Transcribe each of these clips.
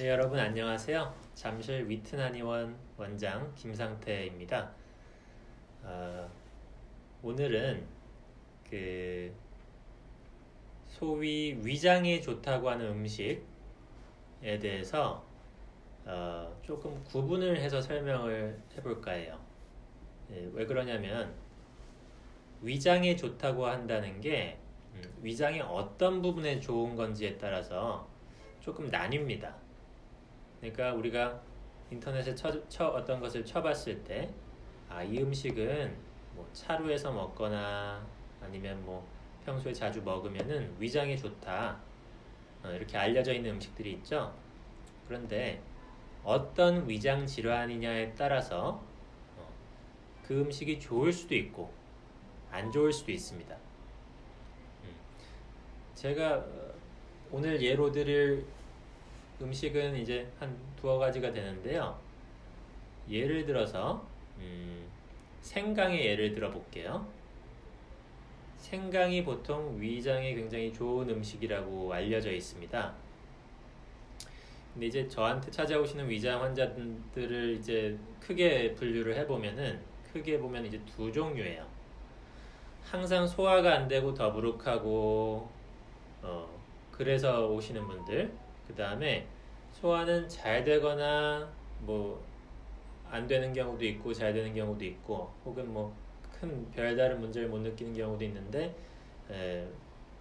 네, 여러분 안녕하세요. 잠실 위튼한의원 원장 김상태입니다. 오늘은 소위 위장에 좋다고 하는 음식에 대해서 조금 구분을 해서 설명을 해볼까 해요. 왜 그러냐면 위장에 좋다고 한다는 게 위장의 어떤 부분에 좋은 건지에 따라서 조금 나뉩니다. 그러니까 우리가 인터넷에 어떤 것을 쳐봤을 때, 이 음식은 뭐 차로 해서 먹거나 아니면 뭐 평소에 자주 먹으면은 위장에 좋다, 이렇게 알려져 있는 음식들이 있죠. 그런데 어떤 위장 질환이냐에 따라서 그 음식이 좋을 수도 있고 안 좋을 수도 있습니다. 제가 오늘 예로 드릴 음식은 이제 한 두어 가지가 되는데요. 예를 들어서 생강의 예를 들어 볼게요. 생강이 보통 위장에 굉장히 좋은 음식이라고 알려져 있습니다. 근데 이제 저한테 찾아오시는 위장 환자들을 이제 크게 분류를 해보면은 크게 보면 이제 두 종류예요. 항상 소화가 안 되고 더부룩하고 그래서 오시는 분들, 그 다음에 소화는 잘 되거나 뭐 안 되는 경우도 있고 잘 되는 경우도 있고 혹은 뭐 큰 별다른 문제를 못 느끼는 경우도 있는데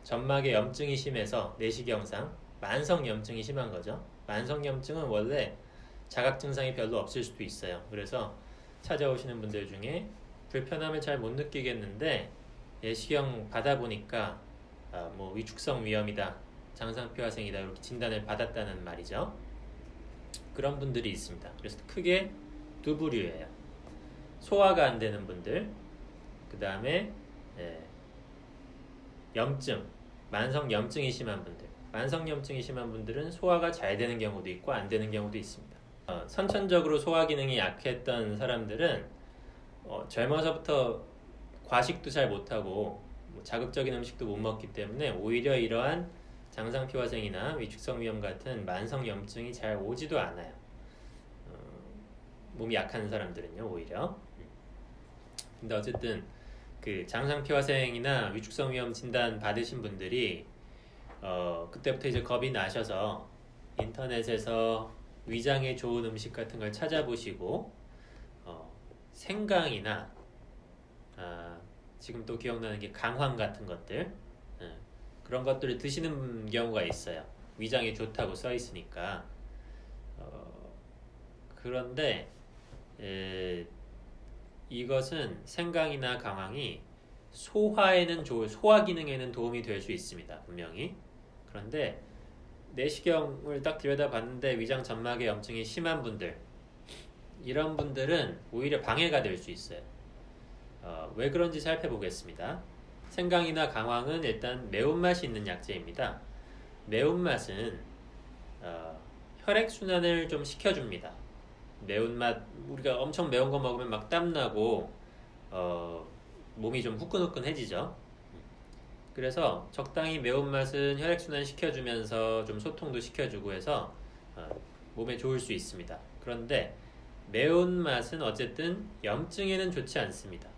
점막에 염증이 심해서 내시경상 만성 염증이 심한 거죠. 만성 염증은 원래 자각 증상이 별로 없을 수도 있어요. 그래서 찾아오시는 분들 중에 불편함을 잘 못 느끼겠는데 내시경 받아보니까 뭐 위축성 위염이다, 장상피화생이다 이렇게 진단을 받았다는 말이죠. 그런 분들이 있습니다. 그래서 크게 두 부류예요. 소화가 안 되는 분들, 그 다음에 염증, 만성 염증이 심한 분들. 만성 염증이 심한 분들은 소화가 잘 되는 경우도 있고 안 되는 경우도 있습니다. 선천적으로 소화 기능이 약했던 사람들은 젊어서부터 과식도 잘 못하고 자극적인 음식도 못 먹기 때문에 오히려 이러한 장상피화생이나 위축성 위염 같은 만성 염증이 잘 오지도 않아요. 몸이 약한 사람들은요, 오히려. 근데 어쨌든 그 장상피화생이나 위축성 위염 진단 받으신 분들이 그때부터 이제 겁이 나셔서 인터넷에서 위장에 좋은 음식 같은 걸 찾아보시고 생강이나 지금 또 기억나는 게 강황 같은 것들, 그런 것들을 드시는 경우가 있어요. 위장에 좋다고 써 있으니까. 그런데 이것은 생강이나 강황이 소화 기능에는 도움이 될 수 있습니다. 분명히. 그런데 내시경을 딱 들여다봤는데 위장 점막에 염증이 심한 분들, 이런 분들은 오히려 방해가 될 수 있어요. 왜 그런지 살펴보겠습니다. 생강이나 강황은 일단 매운맛이 있는 약재입니다. 매운맛은 혈액순환을 좀 시켜줍니다. 매운맛, 우리가 엄청 매운 거 먹으면 막 땀나고 몸이 좀 후끈후끈해지죠. 그래서 적당히 매운맛은 혈액순환 시켜주면서 좀 소통도 시켜주고 해서 몸에 좋을 수 있습니다. 그런데 매운맛은 어쨌든 염증에는 좋지 않습니다.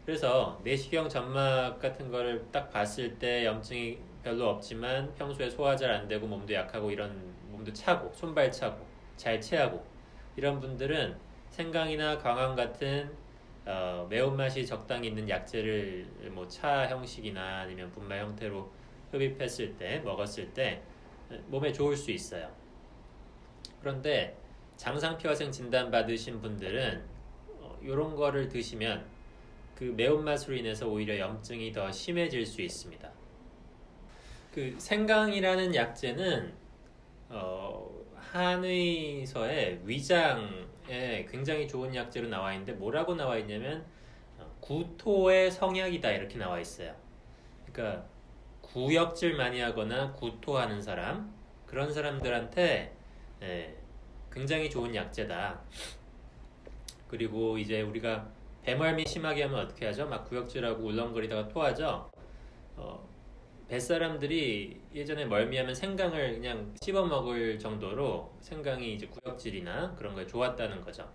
그래서 내시경 점막 같은 거를 딱 봤을 때 염증이 별로 없지만 평소에 소화 잘 안 되고 몸도 약하고 이런, 몸도 차고 손발 차고 잘 체하고 이런 분들은 생강이나 강황 같은 매운맛이 적당히 있는 약재를 뭐 차 형식이나 아니면 분말 형태로 흡입했을 때, 먹었을 때 몸에 좋을 수 있어요. 그런데 장상피화생 진단 받으신 분들은 이런 거를 드시면 그 매운맛으로 인해서 오히려 염증이 더 심해질 수 있습니다. 그 생강이라는 약재는 한의서에 위장에 굉장히 좋은 약재로 나와 있는데 뭐라고 나와 있냐면 구토의 성약이다 이렇게 나와 있어요. 그러니까 구역질 많이 하거나 구토하는 사람, 그런 사람들한테 굉장히 좋은 약재다. 그리고 이제 우리가 배멀미 심하게 하면 어떻게 하죠? 막 구역질하고 울렁거리다가 토하죠. 뱃사람들이 예전에 멀미하면 생강을 그냥 씹어 먹을 정도로 생강이 이제 구역질이나 그런 거에 좋았다는 거죠.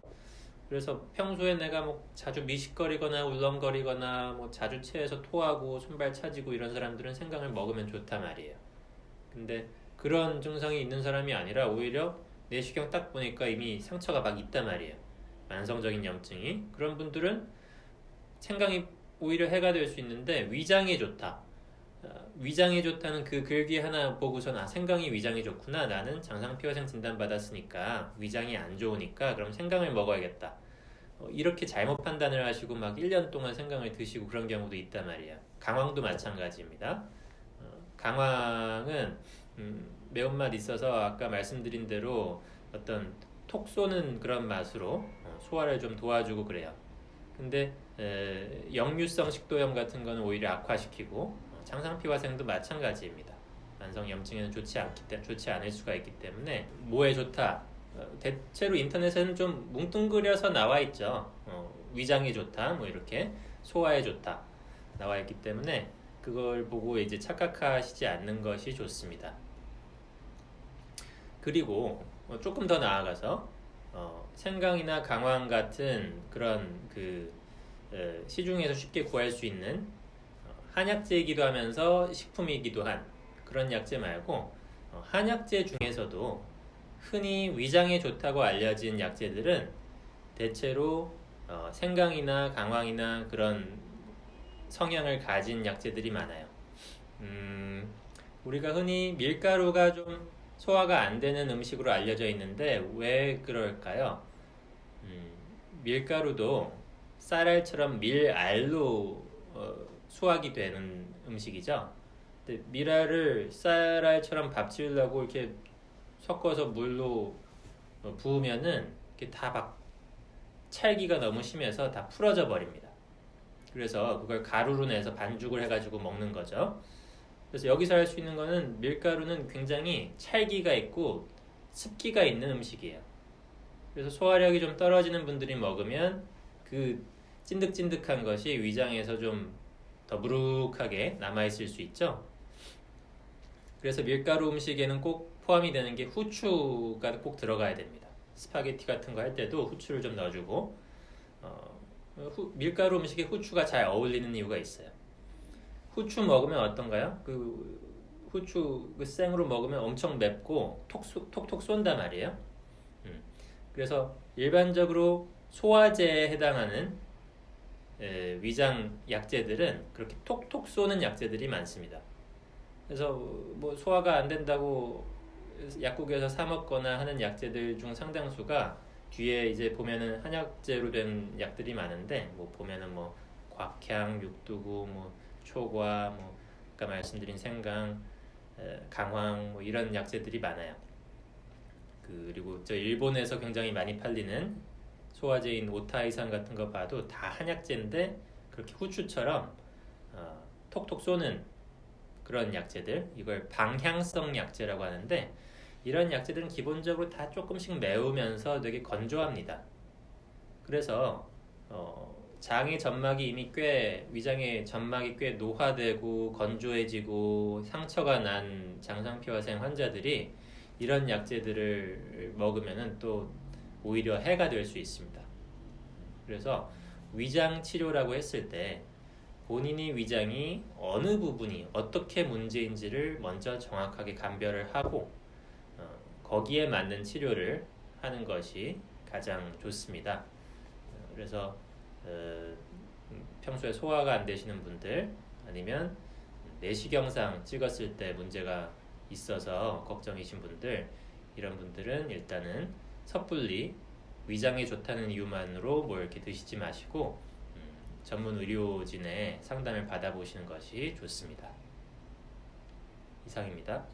그래서 평소에 내가 뭐 자주 미식거리거나 울렁거리거나 뭐 자주 체해서 토하고 손발 차지고 이런 사람들은 생강을 먹으면 좋단 말이에요. 근데 그런 증상이 있는 사람이 아니라 오히려 내시경 딱 보니까 이미 상처가 막 있단 말이에요. 만성적인 염증이. 그런 분들은 생강이 오히려 해가 될 수 있는데 위장에 좋다. 위장에 좋다는 그 글귀 하나 보고선 생강이 위장에 좋구나. 나는 장상피화생 진단 받았으니까 위장이 안 좋으니까 그럼 생강을 먹어야겠다. 이렇게 잘못 판단을 하시고 막 1년 동안 생강을 드시고 그런 경우도 있단 말이야. 강황도 마찬가지입니다. 강황은 매운맛 있어서 아까 말씀드린 대로 어떤 톡 쏘는 그런 맛으로 소화를 좀 도와주고 그래요. 근데 역류성 식도염 같은 거는 오히려 악화시키고 장상피화생도 마찬가지입니다. 만성 염증에는 좋지 않을 수가 있기 때문에 뭐에 좋다? 대체로 인터넷에는 좀 뭉뚱그려서 나와 있죠. 위장에 좋다, 뭐 이렇게 소화에 좋다 나와 있기 때문에 그걸 보고 이제 착각하시지 않는 것이 좋습니다. 그리고 조금 더 나아가서 생강이나 강황 같은 그런 시중에서 쉽게 구할 수 있는 한약재이기도 하면서 식품이기도 한 그런 약재 말고 한약재 중에서도 흔히 위장에 좋다고 알려진 약재들은 대체로 생강이나 강황이나 그런 성향을 가진 약재들이 많아요. 우리가 흔히 밀가루가 좀 소화가 안 되는 음식으로 알려져 있는데 왜 그럴까요? 밀가루도 쌀알처럼 밀알로 수확이 되는 음식이죠. 근데 밀알을 쌀알처럼 밥 지으려고 이렇게 섞어서 물로 부으면은 이렇게 다 막 찰기가 너무 심해서 다 풀어져 버립니다. 그래서 그걸 가루로 내서 반죽을 해가지고 먹는 거죠. 그래서 여기서 할 수 있는 거는 밀가루는 굉장히 찰기가 있고 습기가 있는 음식이에요. 그래서 소화력이 좀 떨어지는 분들이 먹으면 그 찐득찐득한 것이 위장에서 좀 더부룩하게 남아있을 수 있죠. 그래서 밀가루 음식에는 꼭 포함이 되는 게 후추가 꼭 들어가야 됩니다. 스파게티 같은 거 할 때도 후추를 좀 넣어주고 밀가루 음식에 후추가 잘 어울리는 이유가 있어요. 후추 먹으면 어떤가요? 후추 생으로 먹으면 엄청 맵고 톡톡 쏜단 말이에요. 그래서 일반적으로 소화제에 해당하는 위장 약재들은 그렇게 톡톡 쏘는 약재들이 많습니다. 그래서 뭐 소화가 안 된다고 약국에서 사 먹거나 하는 약재들 중 상당수가 뒤에 이제 보면은 한약재로 된 약들이 많은데 뭐 보면은 뭐 곽향, 육두구, 뭐 초과, 뭐 아까 말씀드린 생강, 강황 뭐 이런 약재들이 많아요. 그리고 저 일본에서 굉장히 많이 팔리는 소화제인 오타이산 같은 거 봐도 다 한약재인데 그렇게 후추처럼 톡톡 쏘는 그런 약재들, 이걸 방향성 약재라고 하는데 이런 약재들은 기본적으로 다 조금씩 매우면서 되게 건조합니다. 그래서 장의 점막이 이미 위장의 점막이 꽤 노화되고 건조해지고 상처가 난 장상피화생 환자들이 이런 약재들을 먹으면은 또 오히려 해가 될 수 있습니다. 그래서 위장 치료라고 했을 때 본인이 위장이 어느 부분이 어떻게 문제인지를 먼저 정확하게 감별을 하고 거기에 맞는 치료를 하는 것이 가장 좋습니다. 그래서 평소에 소화가 안 되시는 분들 아니면 내시경상 찍었을 때 문제가 있어서 걱정이신 분들, 이런 분들은 일단은 섣불리 위장에 좋다는 이유만으로 뭐 이렇게 드시지 마시고 전문 의료진의 상담을 받아보시는 것이 좋습니다. 이상입니다.